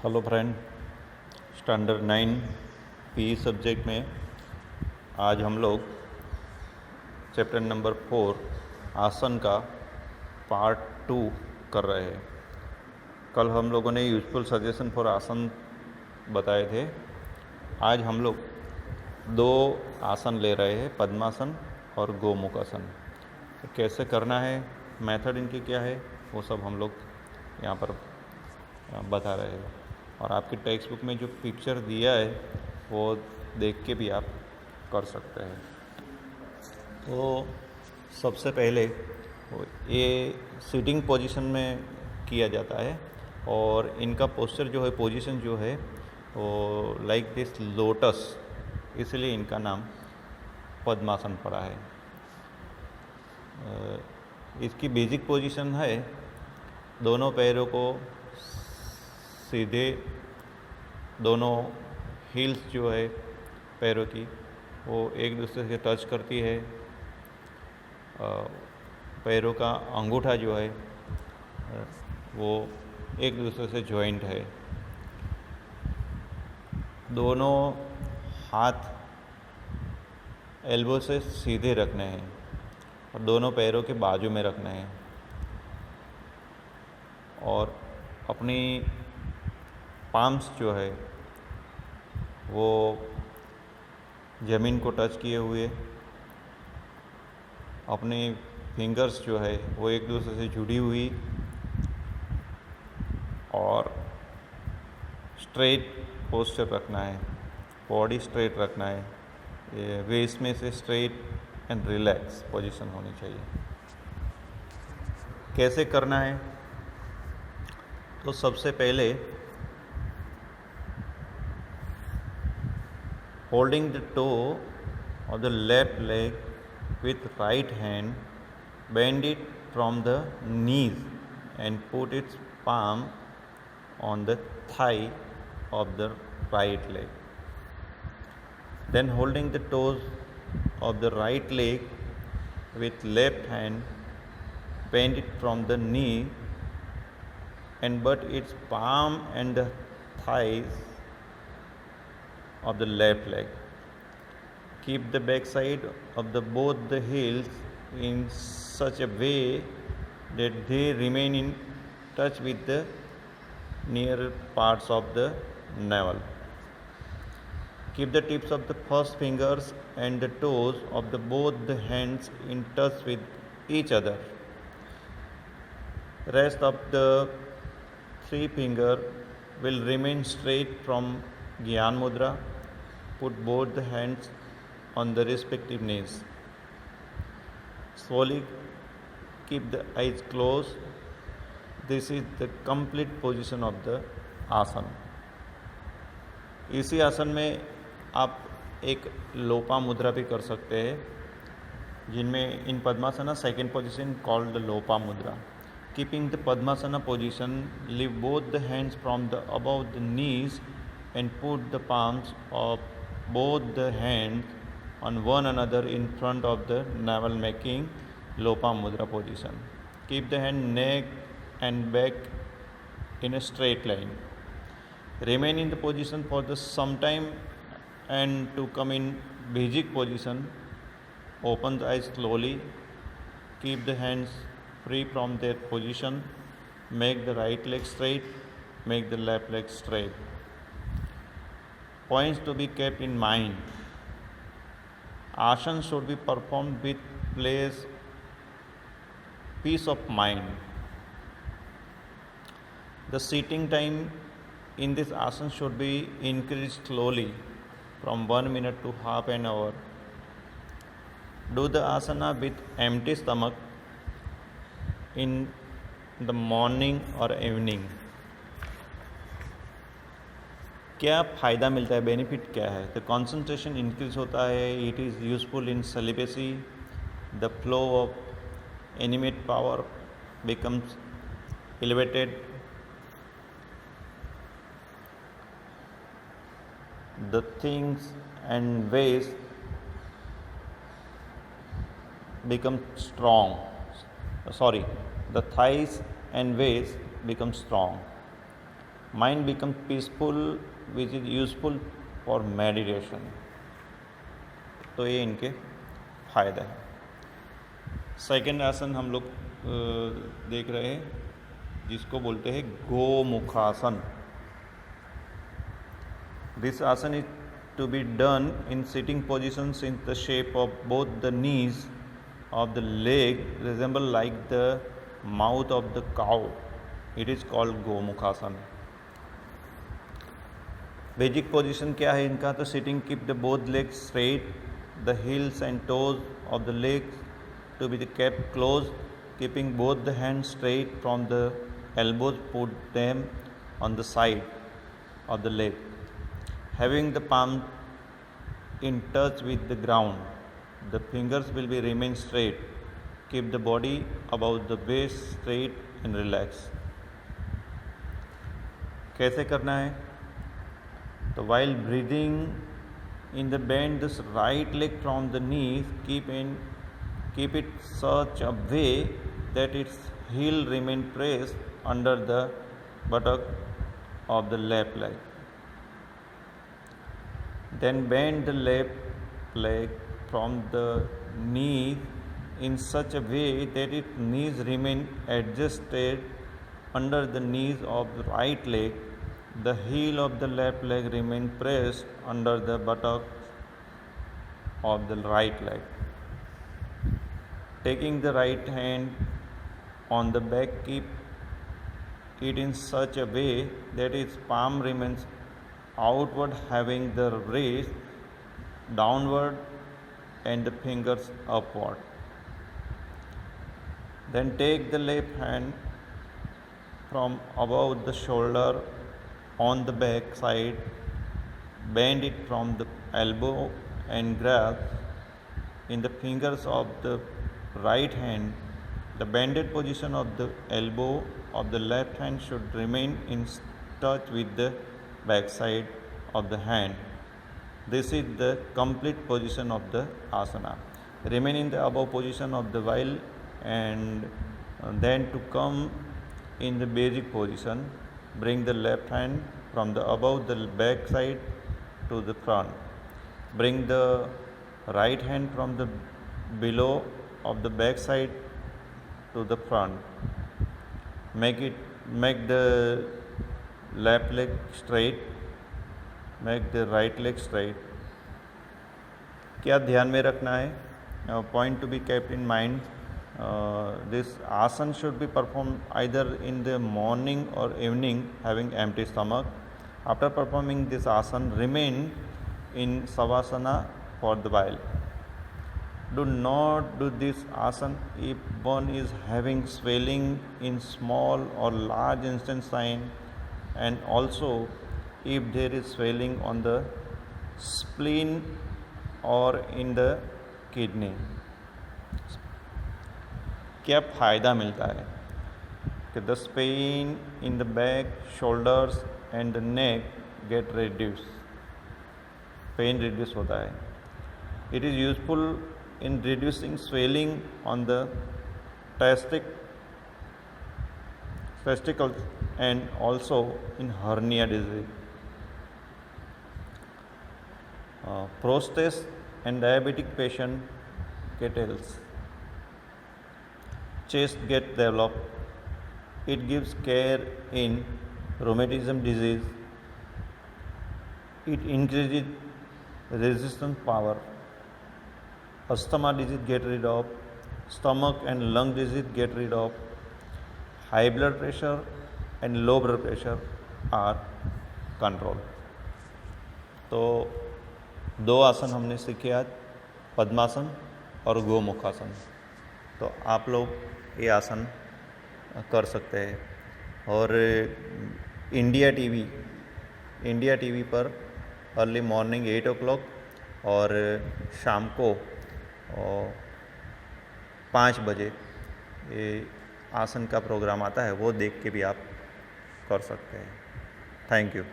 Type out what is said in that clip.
Hello friend, standard 9 P subject में आज हम लोग चैप्टर नंबर 4 आसन का पार्ट 2 कर रहे हैं। कल हम लोगों ने यूजफुल सजेशन फॉर आसन बताए थे। आज हम लोग दो आसन ले रहे हैं, पद्मासन और गोमुखासन। कैसे करना है, मेथड इनकी क्या है, वो सब हम लोग यहाँ पर बता रहे हैं। और आपकी टेक्स्ट बुक में जो पिक्चर दिया है वो देख के भी आप कर सकते हैं। तो सबसे पहले ये सिटिंग पोजीशन में किया जाता है और इनका पोस्चर जो है, पोजीशन जो है वो लाइक दिस लोटस, इसलिए इनका नाम पद्मासन पड़ा है। इसकी बेसिक पोजीशन है दोनों पैरों को सीधे, दोनों हील्स जो है पैरों की वो एक दूसरे से टच करती है। पैरों का अंगूठा जो है वो एक दूसरे से जॉइंट है। दोनों हाथ एल्बो से सीधे रखने हैं और दोनों पैरों के बाजू में रखने हैं और अपनी पाम्स जो है वो ज़मीन को टच किए हुए, अपनी फिंगर्स जो है वो एक दूसरे से जुड़ी हुई और स्ट्रेट पोस्चर रखना है, बॉडी स्ट्रेट रखना है। ये वेस्ट में से स्ट्रेट एंड रिलैक्स पोजीशन होनी चाहिए। कैसे करना है, तो सबसे पहले holding the toe of the left leg with right hand, bend it from the knees and put its palm on the thigh of the right leg. Then holding the toes of the right leg with left hand, bend it from the knee and put its palm and the thighs of the left leg. Keep the back side of both the heels in such a way that they remain in touch with the nearer parts of the navel. Keep the tips of the first fingers and the toes of both the hands in touch with each other. Rest of the three fingers will remain straight from Gyan Mudra. Put both the hands on the respective knees. Slowly keep the eyes closed. This is the complete position of the आसन। इसी आसन में आप एक लोपा मुद्रा भी कर सकते हैं, जिनमें इन Padmasana second position called the Lopa Mudra. Keeping the Padmasana position, lift both the hands from the above the knees and put the palms of both the hands on one another in front of the navel, making Lopa Mudra position. Keep the hand, neck and back in a straight line. Remain in the position for some time and to come in basic position, open the eyes slowly. Keep the hands free from their position. Make the right leg straight, make the left leg straight. Points to be kept in mind. Asana should be performed with peace of mind. The sitting time in this asana should be increased slowly from 1 minute to half an hour. Do the asana with empty stomach in the morning or evening. क्या फ़ायदा मिलता है, benefit क्या है? The concentration increase होता है, it is useful in celibacy, the flow of animate power becomes elevated, the things and ways become strong, the thighs and ways become strong. Mind become peaceful which is useful for meditation. तो ये इनके फायदे हैं। Second आसन हम लोग देख रहे हैं जिसको बोलते हैं गोमुखासन। दिस आसन is to be done in sitting positions in the shape of both the knees of the leg resemble like the mouth of the cow. It is called Gomukhasana. Basic position क्या है इनका? तो sitting keep the both legs straight, the heels and toes of the legs to be kept closed, keeping both the hands straight from the elbows, put them on the side of the leg. Having the palm in touch with the ground, the fingers will be remain straight. Keep the body above the waist straight and relax. कैसे करना है? तो while breathing in the bend the right leg from the knees, keep it such a way that its heel remain pressed under the buttock of the left leg. Then bend the left leg from the knee in such a way that its knees remain adjusted under the knees of the right leg. The heel of the left leg remain pressed under the buttocks of the right leg. Taking the right hand on the back, keep it in such a way that its palm remains outward, having the wrist downward and the fingers upward. Then take the left hand from above the shoulder on the back side, bend it from the elbow and grab in the fingers of the right hand. The bended position of the elbow of the left hand should remain in touch with the back side of the hand. This is the complete position of the asana. Remain in the above position of the while and then to come in the basic position, bring the left hand from the above the back side to the front. Bring the right hand from the below of the back side to the front. Make the left leg straight, make the right leg straight. क्या ध्यान में रखना है? Point to be kept in mind. This asana should be performed either in the morning or evening having empty stomach. After performing this asana, remain in savasana for the while. Do not do this asana if one is having swelling in small or large intestine, and also if there is swelling on the spleen or in the kidney. क्या फ़ायदा मिलता है? कि the pain in the back, shoulders and the neck get reduced. Pain reduce होता है. It is useful in reducing swelling on the testicles and also in hernia disease. Prostate and diabetic patient get ill. Chest get developed. It gives care in rheumatism disease. It increases resistance power. Asthma disease get rid of. Stomach and lung disease get rid of. High blood pressure and low blood pressure are controlled. तो दो आसन हमने सीखे आज, पद्मासन और गोमुखासन। तो आप लोग ये आसन कर सकते हैं। और इंडिया टीवी पर अर्ली मॉर्निंग 8 o'clock और शाम को 5 बजे ये आसन का प्रोग्राम आता है, वो देख के भी आप कर सकते हैं। Thank you.